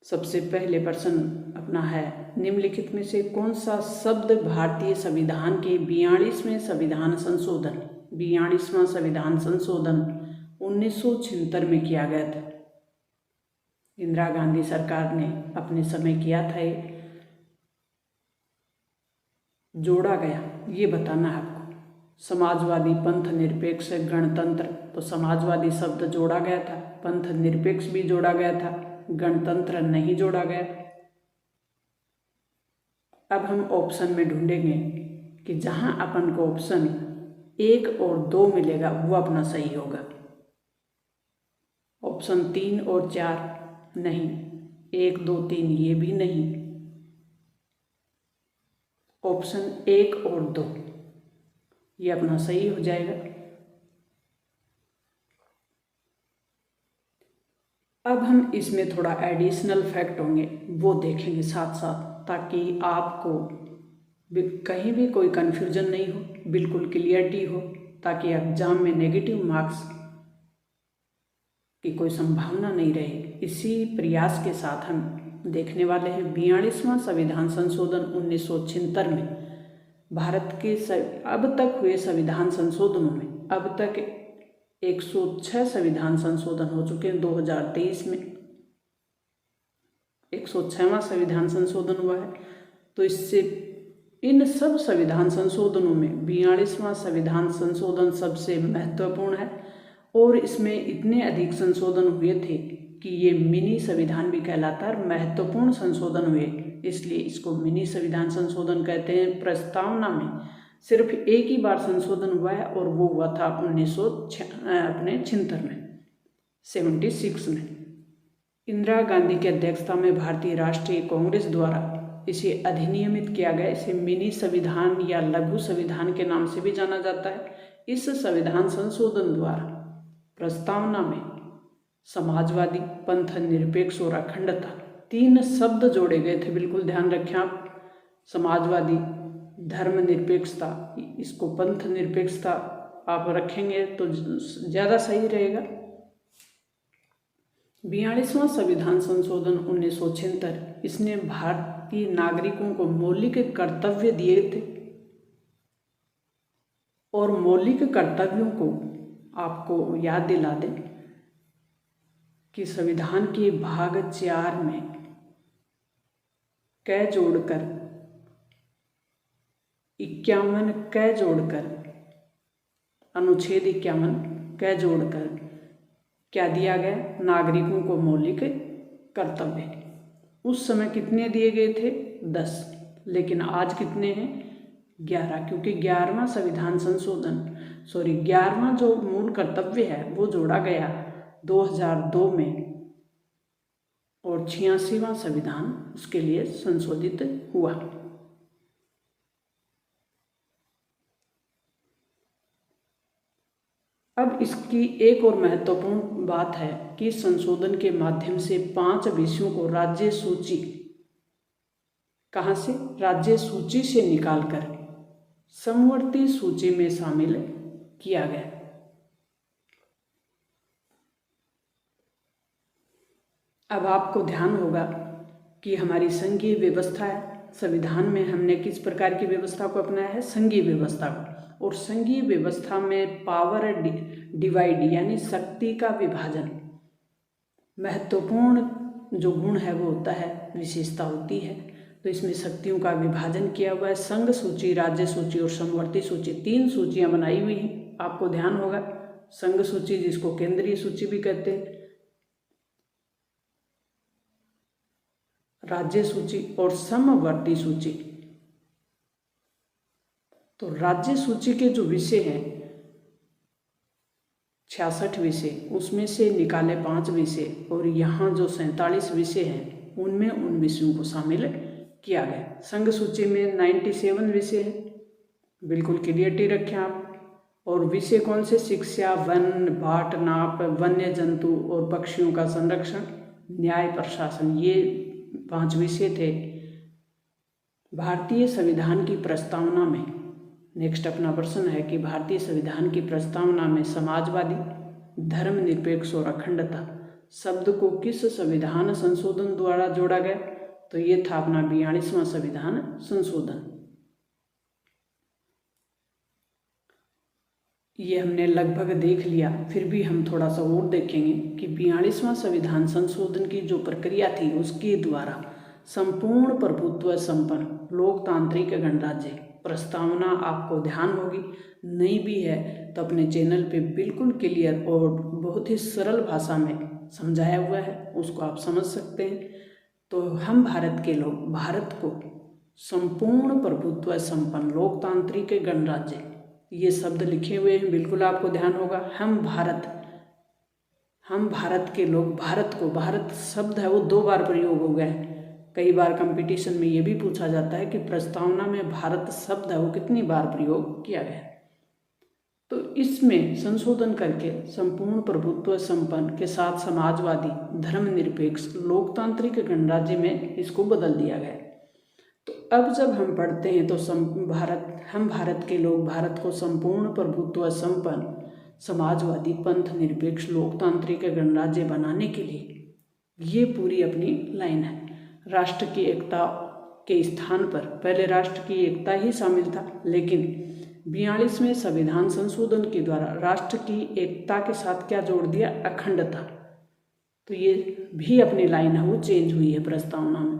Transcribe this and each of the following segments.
सबसे पहले प्रश्न अपना है, निम्नलिखित में से कौन सा शब्द भारतीय संविधान के 42वें संविधान संशोधन 42वां संविधान संशोधन 1976 में किया गया था? इंदिरा गांधी सरकार ने अपने समय किया था, ये जोड़ा गया, ये बताना है आपको। समाजवादी, पंथ निरपेक्ष, गणतंत्र, तो समाजवादी शब्द जोड़ा गया था, पंथ निरपेक्ष भी जोड़ा गया था, गणतंत्र नहीं जोड़ा गया। अब हम ऑप्शन में ढूंढेंगे कि जहां अपन को ऑप्शन 1 और 2 मिलेगा वो अपना सही होगा। ऑप्शन 3 और 4 नहीं, 1, 2, 3 ये भी नहीं, ऑप्शन 1 और 2 ये अपना सही हो जाएगा। अब हम इसमें थोड़ा एडिशनल फैक्ट होंगे वो देखेंगे साथ साथ, ताकि आपको कहीं भी कोई कन्फ्यूजन नहीं हो, बिल्कुल क्लियरिटी हो, ताकि एग्जाम में नेगेटिव मार्क्स की कोई संभावना नहीं रहे। इसी प्रयास के साथ हम देखने वाले हैं 42वां संविधान संशोधन 1976 में। भारत के अब तक हुए संविधान संशोधनों में अब तक 106 संविधान संशोधन हो चुके हैं। 2023 में 106वां संविधान संशोधन हुआ है। तो इससे इन सब संविधान संशोधनों में 42वां संविधान संशोधन सबसे महत्वपूर्ण है, और इसमें इतने अधिक संशोधन हुए थे कि ये मिनी संविधान भी कहलाता है। महत्वपूर्ण संशोधन हुए इसलिए इसको मिनी संविधान संशोधन कहते हैं। प्रस्तावना में सिर्फ एक ही बार संशोधन हुआ है और वो हुआ था 1976 में, 76 में। इंदिरा गांधी की अध्यक्षता में भारतीय राष्ट्रीय कांग्रेस द्वारा इसे अधिनियमित किया गया। इसे मिनी संविधान या लघु संविधान के नाम से भी जाना जाता है। इस संविधान संशोधन द्वारा प्रस्तावना में समाजवादी, पंथ निरपेक्ष और अखंडता 3 शब्द जोड़े गए थे। बिल्कुल ध्यान रखें आप, समाजवादी, धर्म निरपेक्षता, इसको पंथ निरपेक्षता आप रखेंगे तो ज़्यादा सही रहेगा। 42वां संविधान संशोधन 1976 इसने भारतीय नागरिकों को मौलिक कर्तव्य दिए थे, और मौलिक कर्तव्यों को आपको याद दिला दें कि संविधान के भाग 4 में क जोड़कर 51 क जोड़कर अनुच्छेद 51 क जोड़कर क्या दिया गया? नागरिकों को मौलिक कर्तव्य। उस समय कितने दिए गए थे? 10, लेकिन आज कितने हैं? 11, क्योंकि 11वां संविधान संशोधन 11वां जो मूल कर्तव्य है वो जोड़ा गया 2002 में, और 86वां संविधान उसके लिए संशोधित हुआ। अब इसकी एक और महत्वपूर्ण बात है कि संशोधन के माध्यम से 5 विषयों को राज्य सूची, कहाँ से? राज्य सूची से निकालकर समवर्ती सूची में शामिल किया गया। अब आपको ध्यान होगा कि हमारी संघीय व्यवस्था है, संविधान में हमने किस प्रकार की व्यवस्था को अपनाया है? संघीय व्यवस्था को। और संघीय व्यवस्था में पावर डिवाइड यानी शक्ति का विभाजन महत्वपूर्ण जो गुण है वो होता है, विशेषता होती है। तो इसमें शक्तियों का विभाजन किया हुआ है। संघ सूची, राज्य सूची और समवर्ती सूची 3 सूचियां बनाई हुई हैं। आपको ध्यान होगा, संघ सूची जिसको केंद्रीय सूची भी कहते हैं, राज्य सूची और समवर्ती सूची। तो राज्य सूची के जो विषय हैं 66 विषय, उसमें से निकाले 5 विषय, और यहाँ जो 47 विषय हैं उनमें उन विषयों को शामिल किया गया। संघ सूची में 97 विषय हैं, बिल्कुल क्लियरिटी रखें आप। और विषय कौन से? शिक्षा, वन, बाट, नाप, वन्य जंतु और पक्षियों का संरक्षण, न्याय, प्रशासन, ये 5 विषय थे। भारतीय संविधान की प्रस्तावना में नेक्स्ट अपना प्रश्न है कि भारतीय संविधान की प्रस्तावना में समाजवादी, धर्मनिरपेक्ष और अखंडता शब्द को किस संविधान संशोधन द्वारा जोड़ा गया? तो ये था अपना 42वां संविधान संशोधन। ये हमने लगभग देख लिया, फिर भी हम थोड़ा सा और देखेंगे कि 42वां संविधान संशोधन की जो प्रक्रिया थी उसके द्वारा संपूर्ण प्रभुत्व संपन्न लोकतांत्रिक गणराज्य प्रस्तावना आपको ध्यान होगी, नई भी है तो अपने चैनल पे बिल्कुल क्लियर और बहुत ही सरल भाषा में समझाया हुआ है, उसको आप समझ सकते हैं। तो हम भारत के लोग भारत को संपूर्ण प्रभुत्व संपन्न लोकतांत्रिक गणराज्य, ये शब्द लिखे हुए हैं, बिल्कुल आपको ध्यान होगा। हम भारत के लोग, भारत शब्द है वो 2 बार प्रयोग हो गया है। कई बार कंपटीशन में ये भी पूछा जाता है कि प्रस्तावना में भारत शब्द है वो कितनी बार प्रयोग किया गया है। तो इसमें संशोधन करके संपूर्ण प्रभुत्व संपन्न के साथ समाजवादी धर्मनिरपेक्ष लोकतांत्रिक गणराज्य में इसको बदल दिया गया। तो अब जब हम पढ़ते हैं तो हम भारत के लोग भारत को संपूर्ण प्रभुत्व संपन्न समाजवादी पंथ निरपेक्ष लोकतांत्रिक गणराज्य बनाने के लिए ये पूरी अपनी लाइन है। राष्ट्र की एकता के स्थान पर पहले राष्ट्र की एकता ही शामिल था, लेकिन 42वें संविधान संशोधन के द्वारा राष्ट्र की एकता के साथ क्या जोड़ दिया? अखंडता। तो ये भी अपनी लाइन है वो चेंज हुई है प्रस्तावना में।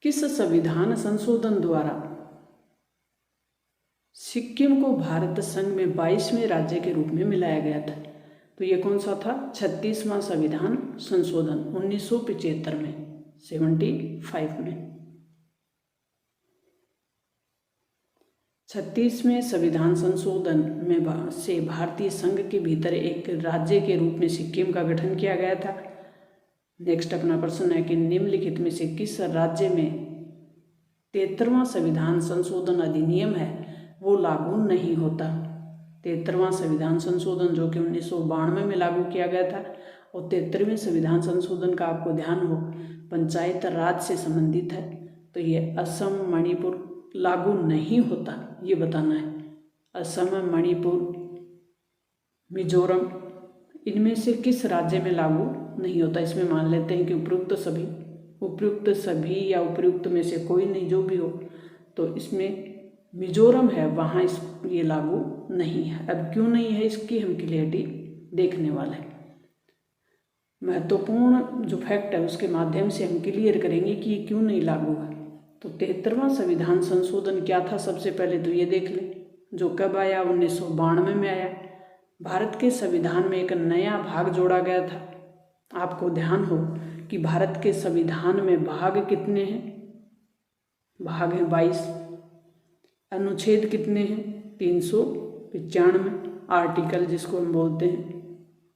किस संविधान संशोधन द्वारा सिक्किम को भारत संघ में 22वें राज्य के रूप में मिलाया गया था? तो ये कौन सा था? 36वां संविधान संशोधन 1975 में, 75 में। 36वें संविधान संशोधन में से भारतीय संघ के भीतर एक राज्य के रूप में सिक्किम का गठन किया गया था। नेक्स्ट अपना प्रश्न है कि निम्नलिखित में से किस राज्य में 73वां संविधान संशोधन अधिनियम है वो लागू नहीं होता? 73वां संविधान संशोधन जो कि 1992 में लागू किया गया था, और 73वें संविधान संशोधन का आपको ध्यान हो पंचायत राज से संबंधित है, तो ये असम मणिपुर लागू नहीं होता, ये बताना है। असम, मणिपुर, मिजोरम, इनमें से किस राज्य में लागू नहीं होता? इसमें मान लेते हैं कि उपयुक्त सभी या उपयुक्त में से कोई नहीं, जो भी हो, तो इसमें मिजोरम है, वहाँ ये लागू नहीं है। अब क्यों नहीं है इसकी हम क्लियरिटी देखने वाले हैं। महत्वपूर्ण जो फैक्ट है उसके माध्यम से हम क्लियर करेंगे कि ये क्यों नहीं लागू है। तो 73वां संविधान संशोधन क्या था? सबसे पहले तो ये देख लें, जो कब आया? 1992 में आया। भारत के संविधान में एक नया भाग जोड़ा गया था। आपको ध्यान हो कि भारत के संविधान में भाग कितने हैं? भाग हैं 22। अनुच्छेद कितने हैं? 395। आर्टिकल जिसको हम बोलते हैं,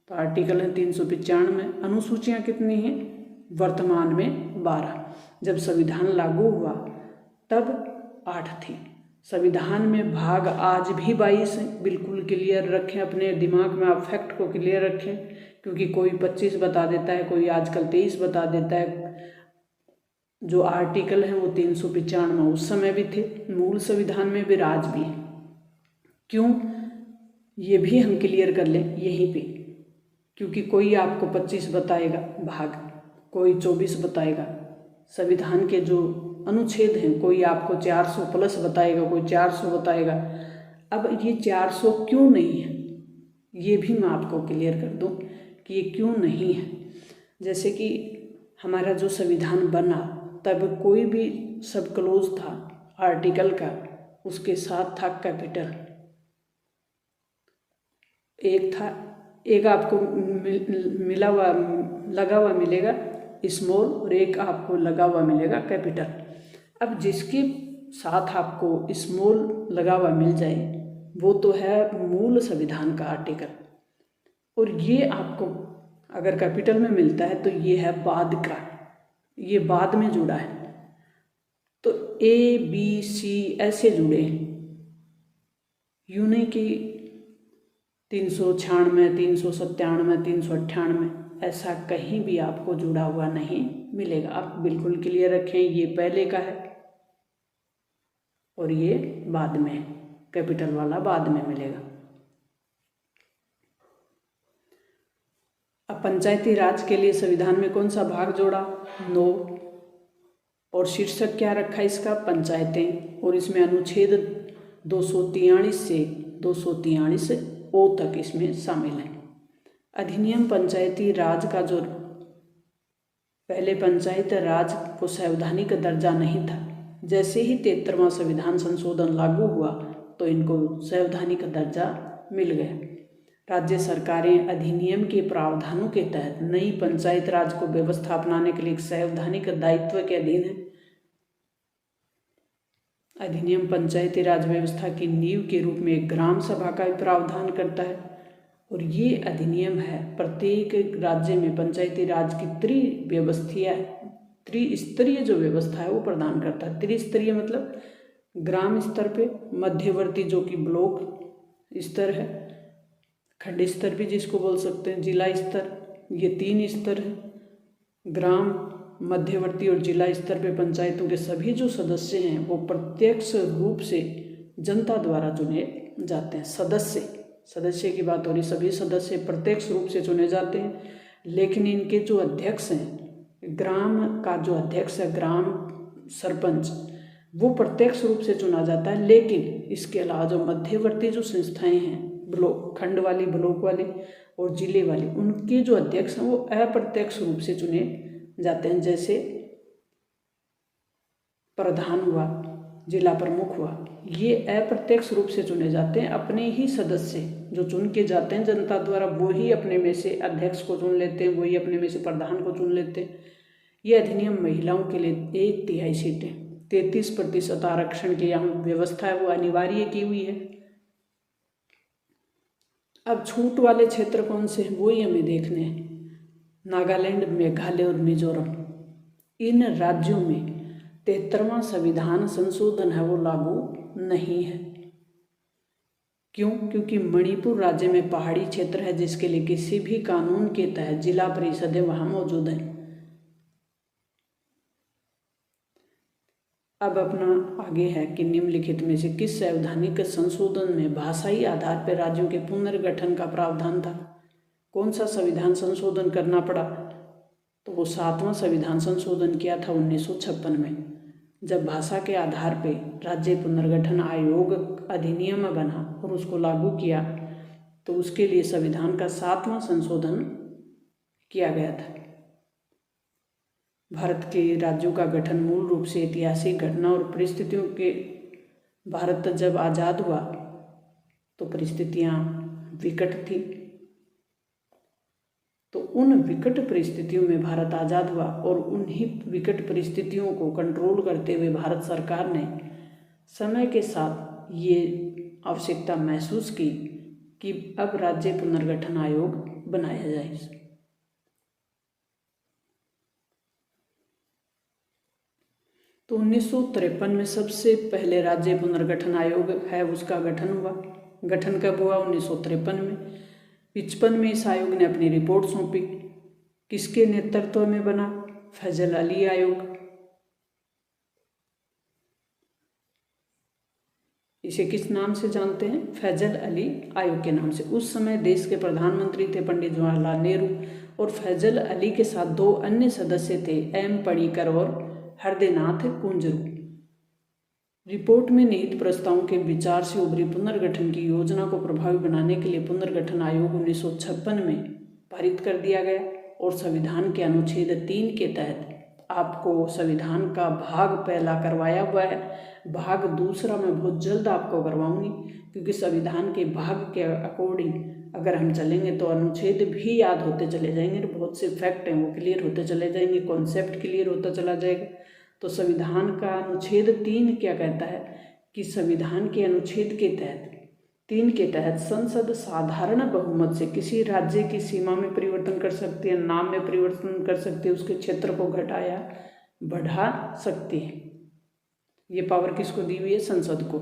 तो आर्टिकल है 395। अनुसूचियाँ कितनी हैं? वर्तमान में 12। जब संविधान लागू हुआ तब 8 थी। संविधान में भाग आज भी 22 हैं। बिल्कुल क्लियर रखें, अपने दिमाग में आप फैक्ट को क्लियर रखें, क्योंकि कोई 25 बता देता है, कोई आजकल 23 बता देता है। जो आर्टिकल हैं वो 395 उस समय भी थे, मूल संविधान में भी, आज भी। क्यों? ये भी हम क्लियर कर लें यहीं पे, क्योंकि कोई आपको 25 बताएगा भाग, कोई 24 बताएगा। संविधान के जो अनुच्छेद हैं, कोई आपको 400 प्लस बताएगा, कोई 400 बताएगा। अब ये 400 क्यों नहीं है, ये भी मैं आपको क्लियर कर दूं कि ये क्यों नहीं है। जैसे कि हमारा जो संविधान बना तब कोई भी सब क्लोज था आर्टिकल का, उसके साथ था कैपिटल, एक था, एक आपको मिला हुआ लगा हुआ मिलेगा स्मॉल, और एक आपको लगा हुआ मिलेगा कैपिटल। अब जिसके साथ आपको स्मॉल लगा हुआ मिल जाए वो तो है मूल संविधान का आर्टिकल, और ये आपको अगर कैपिटल में मिलता है तो ये है बाद का, ये बाद में जुड़ा है। तो A, B, C ऐसे जुड़े हैं, यूं नहीं कि 396, 397, 398 ऐसा कहीं भी आपको जुड़ा हुआ नहीं मिलेगा। आप बिल्कुल क्लियर रखें, ये पहले का है और ये बाद में, कैपिटल वाला बाद में मिलेगा। अब पंचायती राज के लिए संविधान में कौन सा भाग जोड़ा? 9। और शीर्षक क्या रखा इसका? पंचायतें। और इसमें अनुच्छेद 243 से 243 ओ तक इसमें शामिल है। अधिनियम पंचायती राज का जो पहले पंचायत राज को संवैधानिक दर्जा नहीं था, जैसे ही 73वां संविधान संशोधन लागू हुआ तो इनको संवैधानिक दर्जा मिल गया। राज्य सरकारें अधिनियम के प्रावधानों के तहत नई पंचायत राज को व्यवस्था अपनाने के लिए एक संवैधानिक दायित्व के अधीन है। अधिनियम पंचायती राज व्यवस्था की नींव के रूप में एक ग्राम सभा का भी प्रावधान करता है। और ये अधिनियम है प्रत्येक राज्य में पंचायती राज की त्रिस्तरीय जो व्यवस्था है वो प्रदान करता है। त्रिस्तरीय मतलब ग्राम स्तर पे, मध्यवर्ती जो कि ब्लॉक स्तर है, खंड स्तर भी जिसको बोल सकते हैं, जिला स्तर, ये 3 स्तर है। ग्राम, मध्यवर्ती और जिला स्तर पे पंचायतों के सभी जो सदस्य हैं वो प्रत्यक्ष रूप से जनता द्वारा चुने जाते हैं। सदस्य की बात हो रही, सभी सदस्य प्रत्यक्ष रूप से चुने जाते हैं। लेकिन इनके जो अध्यक्ष हैं, ग्राम का जो अध्यक्ष है, ग्राम सरपंच, वो प्रत्यक्ष रूप से चुना जाता है। लेकिन इसके अलावा जो मध्यवर्ती जो संस्थाएं हैं, ब्लॉक, खंड वाली, ब्लॉक वाले और जिले वाले, उनके जो अध्यक्ष हैं वो अप्रत्यक्ष रूप से चुने जाते हैं। जैसे प्रधान हुआ, जिला प्रमुख हुआ, ये अप्रत्यक्ष रूप से चुने जाते हैं। अपने ही सदस्य जो चुन के जाते हैं जनता द्वारा, वो ही अपने में से अध्यक्ष को चुन लेते हैं, वही अपने में से प्रधान को चुन लेते हैं। ये अधिनियम महिलाओं के लिए 1/3 सीटें, 33% आरक्षण की यहाँ व्यवस्था है वो अनिवार्य की हुई है। अब छूट वाले क्षेत्र कौन से हैं वो ही हमें देखने हैं। नागालैंड, मेघालय और मिजोरम, इन राज्यों में 73वां संविधान संशोधन है वो लागू नहीं है। क्यों? क्योंकि मणिपुर राज्य में पहाड़ी क्षेत्र है जिसके लिए किसी भी कानून के तहत जिला परिषदें वहां मौजूद हैं। अब अपना आगे है कि निम्नलिखित में से किस संवैधानिक संशोधन में भाषाई आधार पर राज्यों के पुनर्गठन का प्रावधान था? कौन सा संविधान संशोधन करना पड़ा? तो वो 7वां संविधान संशोधन किया था 1956 में, जब भाषा के आधार पर राज्य पुनर्गठन आयोग अधिनियम बना और उसको लागू किया, तो उसके लिए संविधान का 7वां संशोधन किया गया था। भारत के राज्यों का गठन मूल रूप से ऐतिहासिक घटना और परिस्थितियों के, भारत जब आज़ाद हुआ तो परिस्थितियां विकट थी, तो उन विकट परिस्थितियों में भारत आज़ाद हुआ और उन्हीं विकट परिस्थितियों को कंट्रोल करते हुए भारत सरकार ने समय के साथ ये आवश्यकता महसूस की कि अब राज्य पुनर्गठन आयोग बनाया जाए। तो 1953 में सबसे पहले राज्य पुनर्गठन आयोग है उसका गठन हुआ। गठन कब हुआ? 1953 में। 55 में इस आयोग ने अपनी रिपोर्ट सौंपी। किसके नेतृत्व में बना? फैजल अली आयोग। इसे किस नाम से जानते हैं? फैजल अली आयोग के नाम से। उस समय देश के प्रधानमंत्री थे पंडित जवाहरलाल नेहरू और फैजल अली के साथ 2 अन्य सदस्य थे, एम पणिकर और हरदेनाथ कुंजरू। रिपोर्ट में निहित प्रस्तावों के विचार से उभरी पुनर्गठन की योजना को प्रभावी बनाने के लिए पुनर्गठन आयोग 1956 में पारित कर दिया गया और संविधान के अनुच्छेद 3 के तहत आपको संविधान का भाग पहला करवाया हुआ है। भाग दूसरा मैं बहुत जल्द आपको करवाऊंगी, क्योंकि संविधान के भाग के अकॉर्डिंग अगर हम चलेंगे तो अनुच्छेद भी याद होते चले जाएंगे, बहुत से फैक्ट हैं वो क्लियर होते चले जाएंगे, कॉन्सेप्ट क्लियर होता चला जाएगा। तो संविधान का अनुच्छेद 3 क्या कहता है कि संविधान के अनुच्छेद के तहत 3 के तहत संसद साधारण बहुमत से किसी राज्य की सीमा में परिवर्तन कर सकती है, नाम में परिवर्तन कर सकती है, उसके क्षेत्र को घटाया बढ़ा सकती है। ये पावर किसको दी हुई है? संसद को।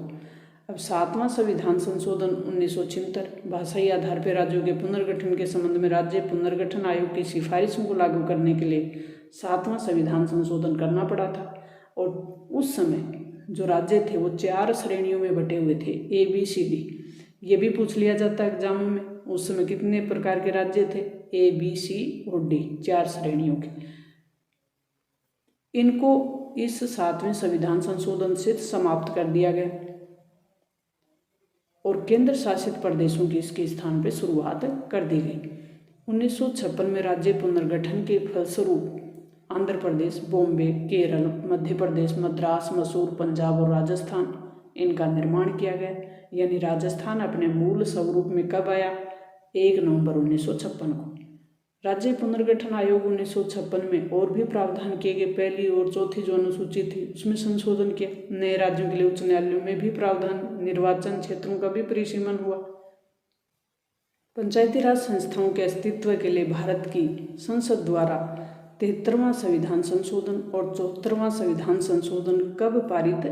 अब 7वां संविधान संशोधन 1976 भाषाई आधार पर राज्यों के पुनर्गठन के संबंध में राज्य पुनर्गठन आयोग की सिफारिशों को लागू करने के लिए 7वां संविधान संशोधन करना पड़ा था। और उस समय जो राज्य थे वो 4 श्रेणियों में बटे हुए थे, ABCD। ये भी पूछ लिया जाता है एग्जामों में। उस समय कितने प्रकार के राज्य थे? A, B, C और D, 4 श्रेणियों के। इनको इस 7वें संविधान संशोधन से समाप्त कर दिया गया और केंद्र शासित प्रदेशों की इसके स्थान पर शुरुआत कर दी गई। 1956 में राज्य पुनर्गठन के फलस्वरूप आंध्र प्रदेश, बॉम्बे, केरल, मध्य प्रदेश, मद्रास, मैसूर, पंजाब और राजस्थान इनका निर्माण किया गया। यानी राजस्थान अपने मूल स्वरूप में कब आया? 1 नवंबर 1956 को। राज्य पुनर्गठन आयोग 1956 में और भी प्रावधान किए गए। पहली और चौथी जो अनुसूची थी उसमें संशोधन किया। नए राज्यों के लिए उच्च न्यायालयों में भी प्रावधान, निर्वाचन क्षेत्रों का भी परिसीमन हुआ। पंचायती राज संस्थाओं के अस्तित्व के लिए भारत की संसद द्वारा 73वां संविधान संशोधन और 74वां संविधान संशोधन कब पारित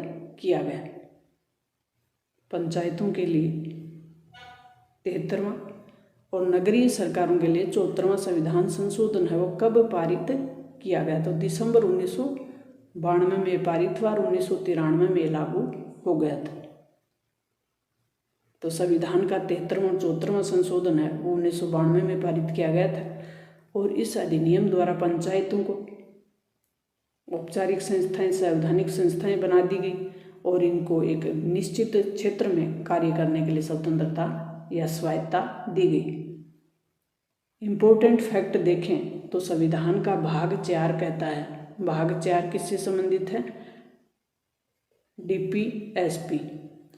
किया गया? पंचायतों के लिए 73वां और नगरीय सरकारों के लिए 74वां संविधान संशोधन है वो कब पारित किया गया? तो दिसंबर 1992 में पारित हुआ और 1993 में लागू हो गया था। तो संविधान का 73वां और 74वां संशोधन है वो 1992 में पारित किया गया था और इस अधिनियम द्वारा पंचायतों को औपचारिक संस्थाएं, संवैधानिक संस्थाएं बना दी गई और इनको एक निश्चित क्षेत्र में कार्य करने के लिए स्वतंत्रता या स्वायत्ता दी गई। इम्पोर्टेंट फैक्ट देखें तो संविधान का भाग 4 कहता है, भाग 4 किससे संबंधित है? DPSP,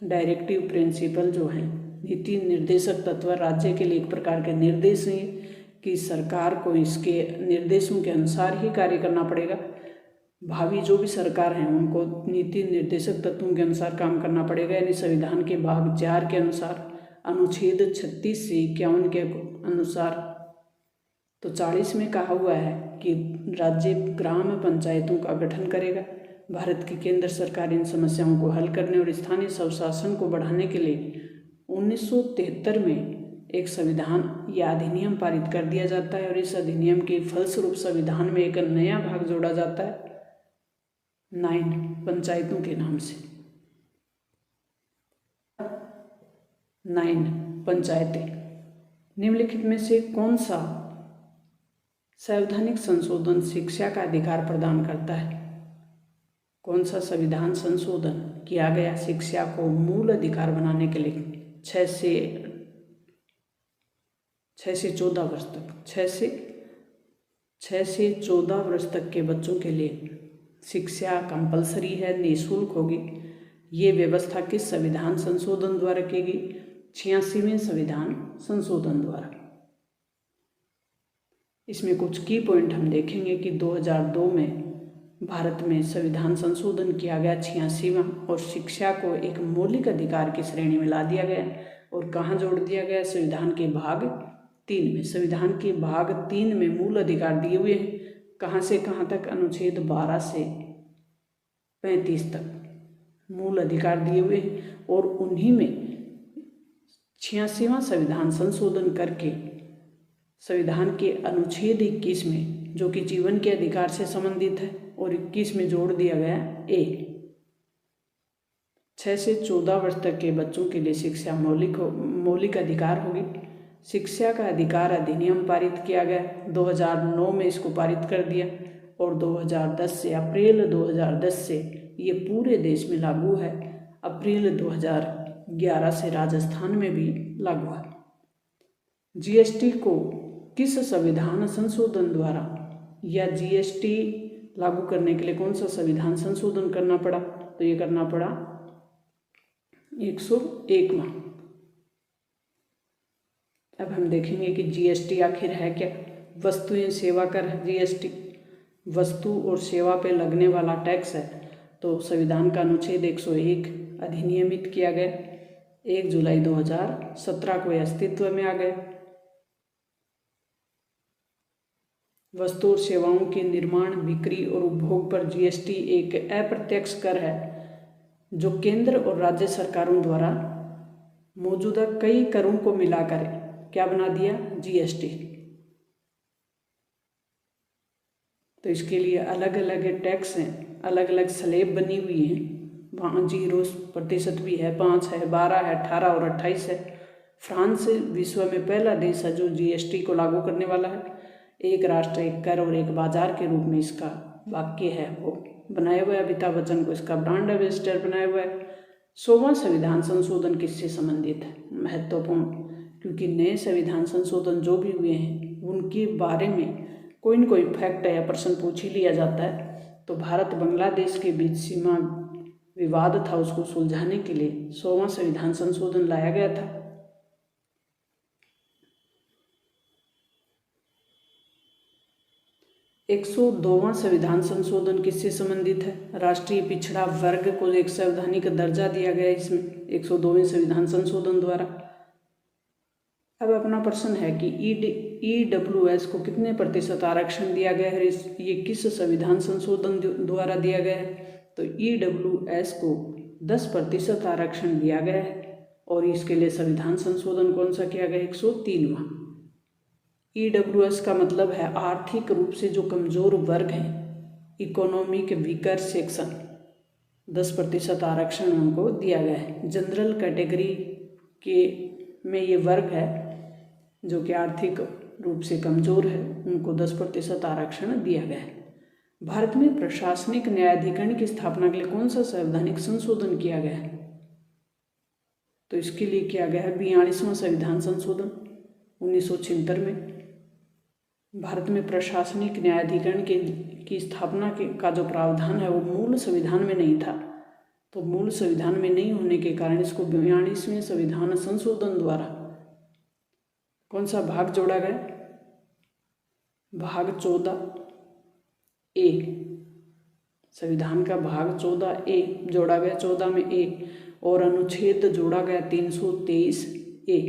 डायरेक्टिव प्रिंसिपल जो है, नीति निर्देशक तत्व, राज्य के लिए एक प्रकार के निर्देश हैं कि सरकार को इसके निर्देशों के अनुसार ही कार्य करना पड़ेगा। भावी जो भी सरकार हैं उनको नीति निर्देशक तत्वों के अनुसार काम करना पड़ेगा। यानी संविधान के भाग 4 के अनुसार, अनुच्छेद 36 से 51 के अनुसार तो 40 में कहा हुआ है कि राज्य ग्राम पंचायतों का गठन करेगा। भारत की केंद्र सरकार इन समस्याओं को हल करने और स्थानीय स्वशासन को बढ़ाने के लिए 1973 में एक संविधान या अधिनियम पारित कर दिया जाता है और इस अधिनियम के फलस्वरूप संविधान में एक नया भाग जोड़ा जाता है 9 पंचायतों के नाम से। 9 पंचायतें। निम्नलिखित में से कौन सा संवैधानिक संशोधन शिक्षा का अधिकार प्रदान करता है? कौन सा संविधान संशोधन किया गया शिक्षा को मूल अधिकार बनाने के लिए? 6 से 14 वर्ष तक, 6 से 14 वर्ष तक के बच्चों के लिए शिक्षा कंपलसरी है, निःशुल्क होगी। ये व्यवस्था किस संविधान संशोधन द्वारा की गई? 86वें संविधान संशोधन द्वारा। इसमें कुछ की पॉइंट हम देखेंगे कि 2002 में भारत में संविधान संशोधन किया गया 86वां और शिक्षा को एक मौलिक अधिकार की श्रेणी में ला दिया गया और कहाँ जोड़ दिया गया? संविधान के भाग 3 में। संविधान के भाग 3 में मूल अधिकार दिए हुए हैं। कहाँ से कहाँ तक? अनुच्छेद 12 से 35 तक मूल अधिकार दिए हुए हैं और उन्हीं में 86वां संविधान संशोधन करके संविधान के अनुच्छेद 21 में, जो कि जीवन के अधिकार से संबंधित है, और 21 में जोड़ दिया गया ए, 6 से 14 वर्ष तक के बच्चों के लिए शिक्षा मौलिक अधिकार होगी। शिक्षा का अधिकार अधिनियम पारित किया गया, 2009 में इसको पारित कर दिया और 2010 से, अप्रैल 2010 से ये पूरे देश में लागू है। अप्रैल 2011 से राजस्थान में भी लागू है। जीएसटी को किस संविधान संशोधन द्वारा या जीएसटी लागू करने के लिए कौन सा संविधान संशोधन करना पड़ा? तो ये करना पड़ा 101वां। अब हम देखेंगे कि जीएसटी आखिर है क्या। वस्तु एवं सेवा कर है जीएसटी, वस्तु और सेवा पे लगने वाला टैक्स है। तो संविधान का अनुच्छेद 101 अधिनियमित किया गया, 1 जुलाई 2017 को अस्तित्व में आ गया। वस्तु और सेवाओं के निर्माण, बिक्री और उपभोग पर जीएसटी एक अप्रत्यक्ष कर है जो केंद्र और राज्य सरकारों द्वारा मौजूदा कई करों को मिलाकर क्या बना दिया? जीएसटी। तो इसके लिए अलग अलग टैक्स हैं, अलग अलग स्लैब बनी हुई हैं। वहाँ 0% भी है, 5 है, 12 है, 18 और 28 है। फ्रांस विश्व में पहला देश है जो जीएसटी को लागू करने वाला है। एक राष्ट्र एक कर और एक बाजार के रूप में इसका वाक्य है वो बनाया हुआ है। अमिताभ बच्चन को इसका ब्रांड एम्बेसडर बनाया हुआ है। 100वां संविधान संशोधन किससे संबंधित है? महत्वपूर्ण, क्योंकि नए संविधान संशोधन जो भी हुए हैं उनके बारे में कोई न कोई फैक्ट या प्रश्न पूछ ही लिया जाता है। तो भारत बांग्लादेश के बीच सीमा विवाद था, उसको सुलझाने के लिए 100वां संविधान संशोधन लाया गया था। एक 102वां संविधान संशोधन किससे संबंधित है? राष्ट्रीय पिछड़ा वर्ग को एक संवैधानिक दर्जा दिया गया इसमें 102वें संविधान संशोधन द्वारा। अब अपना प्रश्न है कि EWS को कितने प्रतिशत आरक्षण दिया गया है? ये किस संविधान संशोधन द्वारा दिया गया है? तो EWS को 10% आरक्षण दिया गया है और इसके लिए संविधान संशोधन कौन सा किया गया? 103वां। EWS का मतलब है आर्थिक रूप से जो कमजोर वर्ग हैं, इकोनॉमिक वीकर सेक्शन, 10% आरक्षण उनको दिया गया है। जनरल कैटेगरी के में ये वर्ग है जो कि आर्थिक रूप से कमजोर है, उनको 10% आरक्षण दिया गया है। भारत में प्रशासनिक न्यायाधिकरण की स्थापना के लिए कौन सा संवैधानिक संशोधन किया गया है? तो इसके लिए किया गया है 42वां संविधान संशोधन 1976 में। भारत में प्रशासनिक न्यायाधिकरण की स्थापना का जो प्रावधान है वो मूल संविधान में नहीं था, तो मूल संविधान में नहीं होने के कारण इसको 42वें संविधान संशोधन द्वारा कौन सा भाग जोड़ा गया? भाग 14A, संविधान का भाग 14A जोड़ा गया, 14 में A, और अनुच्छेद जोड़ा गया 323A।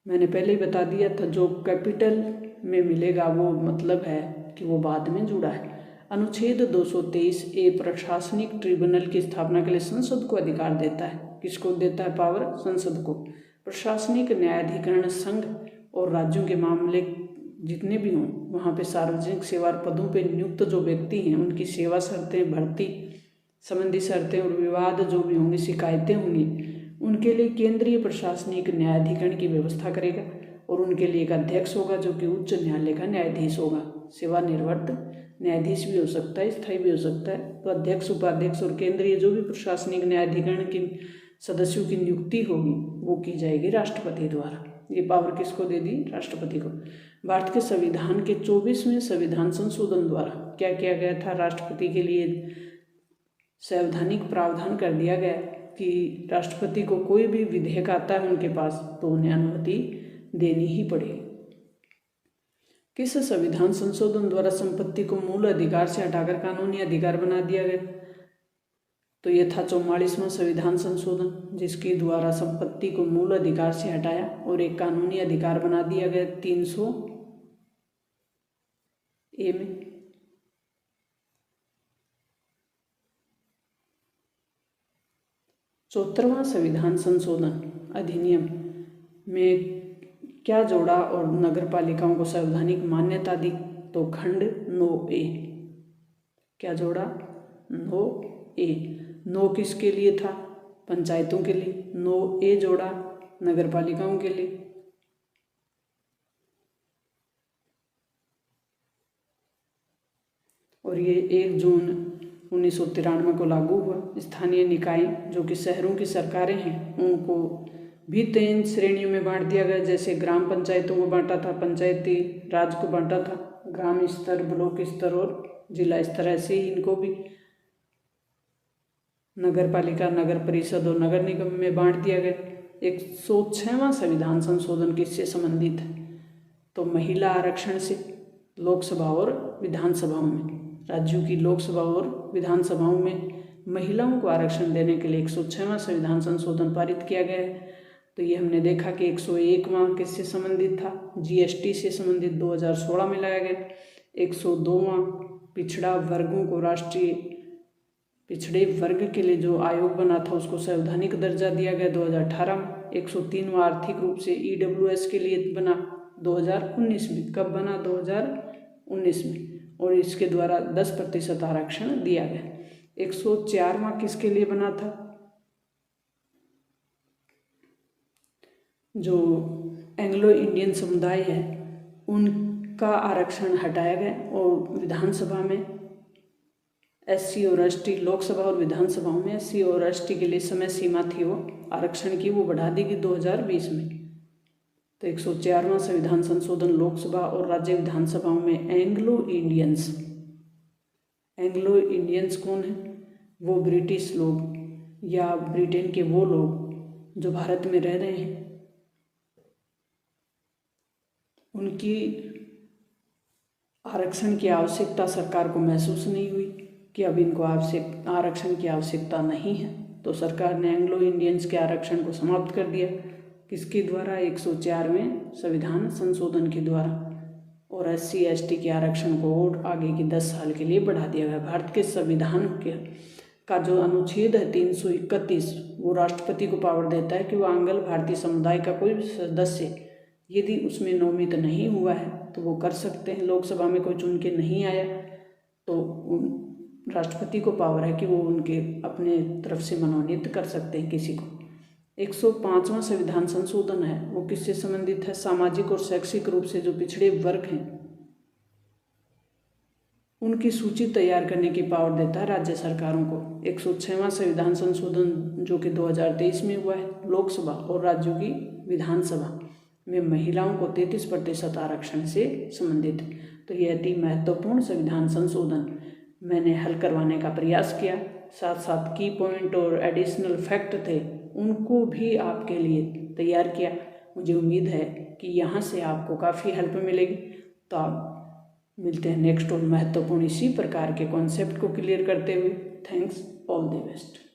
मैंने पहले ही बता दिया था, जो कैपिटल में मिलेगा वो मतलब है कि वो बाद में जुड़ा है। अनुच्छेद 223A प्रशासनिक ट्रिब्यूनल की स्थापना के लिए संसद को अधिकार देता है। किसको देता है पावर? संसद को। प्रशासनिक न्यायाधिकरण संघ और राज्यों के मामले जितने भी हों वहाँ पे सार्वजनिक सेवा पदों पे नियुक्त जो व्यक्ति हैं उनकी सेवा शर्तें, भर्ती संबंधी शर्तें और विवाद जो भी होंगे, शिकायतें होंगी, उनके लिए केंद्रीय प्रशासनिक न्यायाधिकरण की व्यवस्था करेगा और उनके लिए एक अध्यक्ष होगा जो कि उच्च न्यायालय का न्यायाधीश होगा। सेवानिवृत्त न्यायाधीश भी हो सकता है, स्थायी भी हो सकता है। तो अध्यक्ष, उपाध्यक्ष और केंद्रीय जो भी प्रशासनिक न्यायाधिकरण की सदस्यों की नियुक्ति होगी वो की जाएगी राष्ट्रपति द्वारा। ये पावर किसको दे दी? राष्ट्रपति को। भारत के संविधान के 24वें संविधान संशोधन द्वारा क्या किया गया था? राष्ट्रपति के लिए संवैधानिक प्रावधान कर दिया गया कि राष्ट्रपति को कोई भी विधेयक आता है उनके पास तो उन्हें अनुमति देनी ही पड़ेगी। किस संविधान संशोधन द्वारा संपत्ति को मूल अधिकार से हटाकर कानूनी अधिकार बना दिया गया? तो ये था 44वां संविधान संशोधन, जिसके द्वारा संपत्ति को मूल अधिकार से हटाया और एक कानूनी अधिकार बना दिया गया 300A में। चौहत्तरवां संविधान संशोधन अधिनियम में क्या जोड़ा और नगर पालिकाओं को संवैधानिक मान्यता दी? तो खंड 9A। क्या जोड़ा? 9A। 9 किसके लिए था? पंचायतों के लिए। 9A जोड़ा नगर पालिकाओं के लिए। और ये 1 जून 1993 को लागू हुआ। स्थानीय निकाय जो कि शहरों की सरकारें हैं उनको भी 3 श्रेणियों में बांट दिया गया। जैसे ग्राम पंचायतों को बांटा था, पंचायती राज को बांटा था, ग्राम स्तर, ब्लॉक स्तर और जिला स्तर, ऐसे ही इनको भी नगर पालिका, नगर परिषद और नगर निगम में बांट दिया गया। 106वां संविधान संशोधन किससे संबंधित है? तो महिला आरक्षण से लोकसभा और विधानसभाओं में, राज्यों की लोकसभा और विधानसभाओं में महिलाओं को आरक्षण देने के लिए 106वां संविधान संशोधन पारित किया गया है। तो ये हमने देखा कि 101वां किससे संबंधित था? जीएसटी से संबंधित 2016 में लाया गया। 102वां पिछड़ा वर्गों को राष्ट्रीय पिछड़े वर्ग के लिए जो आयोग बना था उसको संवैधानिक दर्जा दिया गया 2018 में। 103वां आर्थिक रूप से EWS के लिए बना 2019 में। कब बना? 2019 में। और इसके द्वारा 10% आरक्षण दिया गया। 104वां किसके लिए बना था? जो एंग्लो इंडियन समुदाय है उनका आरक्षण हटाया गया और विधानसभा में SC और ST, लोकसभा और विधानसभाओं में SC और ST के लिए समय सीमा थी वो आरक्षण की, वो बढ़ा दी गई 2020 में। तो 104वां संविधान संशोधन लोकसभा और राज्य विधानसभाओं में एंग्लो इंडियंस कौन है? वो ब्रिटिश लोग या ब्रिटेन के वो लोग जो भारत में रह रहे हैं, उनकी आरक्षण की आवश्यकता सरकार को महसूस नहीं हुई कि अब इनको आरक्षण की आवश्यकता नहीं है, तो सरकार ने एंग्लो इंडियंस के आरक्षण को समाप्त कर दिया। किसके द्वारा? 104वें संविधान संशोधन के द्वारा। और SC ST के आरक्षण को और आगे के 10 साल के लिए बढ़ा दिया गया। भारत के संविधान का जो अनुच्छेद है 331, वो राष्ट्रपति को पावर देता है कि वो आंग्ल भारतीय समुदाय का कोई सदस्य यदि उसमें नोमित नहीं हुआ है तो वो कर सकते हैं। लोकसभा में कोई चुन के नहीं आया तो राष्ट्रपति को पावर है कि वो उनके अपने तरफ से मनोनीत कर सकते हैं किसी को। 105वां संविधान संशोधन है वो किससे संबंधित है? सामाजिक और शैक्षिक रूप से जो पिछड़े वर्ग हैं उनकी सूची तैयार करने की पावर देता है राज्य सरकारों को। 106वां संविधान संशोधन जो कि 2023 में हुआ है, लोकसभा और राज्यों की विधानसभा में महिलाओं को 33% आरक्षण से संबंधित है। तो यह अति महत्वपूर्ण संविधान संशोधन मैंने हल करवाने का प्रयास किया। साथ साथ की पॉइंट और एडिशनल फैक्ट थे उनको भी आपके लिए तैयार किया। मुझे उम्मीद है कि यहाँ से आपको काफ़ी हेल्प मिलेगी। तो आप मिलते हैं नेक्स्ट और महत्वपूर्ण इसी प्रकार के कॉन्सेप्ट को क्लियर करते हुए। Thanks, all the best.